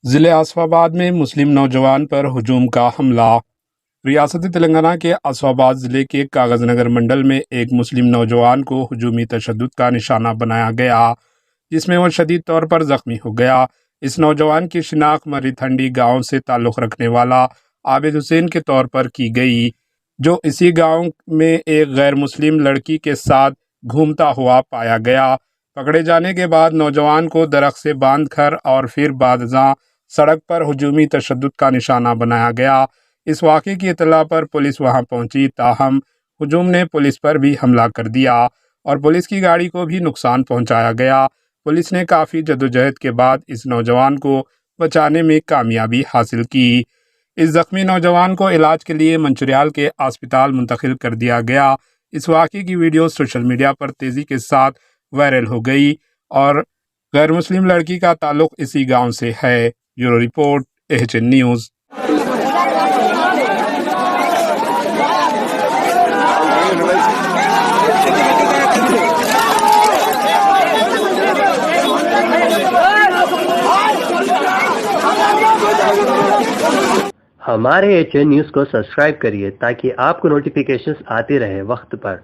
ضلع آصف آباد میں مسلم نوجوان پر ہجوم کا حملہ۔ ریاست تلنگانہ کے آصف آباد ضلع کے کاغذ نگر منڈل میں ایک مسلم نوجوان کو ہجومی تشدد کا نشانہ بنایا گیا، جس میں وہ شدید طور پر زخمی ہو گیا۔ اس نوجوان کی شناخت مریتھنڈی گاؤں سے تعلق رکھنے والا عابد حسین کے طور پر کی گئی، جو اسی گاؤں میں ایک غیر مسلم لڑکی کے ساتھ گھومتا ہوا پایا گیا۔ پکڑے جانے کے بعد نوجوان کو درخت سے باندھ کر اور پھر بعد ازاں سڑک پر ہجومی تشدد کا نشانہ بنایا گیا۔ اس واقعے کی اطلاع پر پولیس وہاں پہنچی، تاہم ہجوم نے پولیس پر بھی حملہ کر دیا اور پولیس کی گاڑی کو بھی نقصان پہنچایا گیا۔ پولیس نے کافی جدوجہد کے بعد اس نوجوان کو بچانے میں کامیابی حاصل کی۔ اس زخمی نوجوان کو علاج کے لیے منچریال کے اسپتال منتقل کر دیا گیا۔ اس واقعے کی ویڈیو سوشل میڈیا پر تیزی کے ساتھ وائرل ہو گئی اور غیر مسلم لڑکی کا تعلق اسی گاؤں سے ہے۔ Bureau report AHN news. ہمارے AHN نیوز کو سبسکرائب کریے تاکہ آپ کو نوٹیفیکیشنز آتی رہے وقت پر۔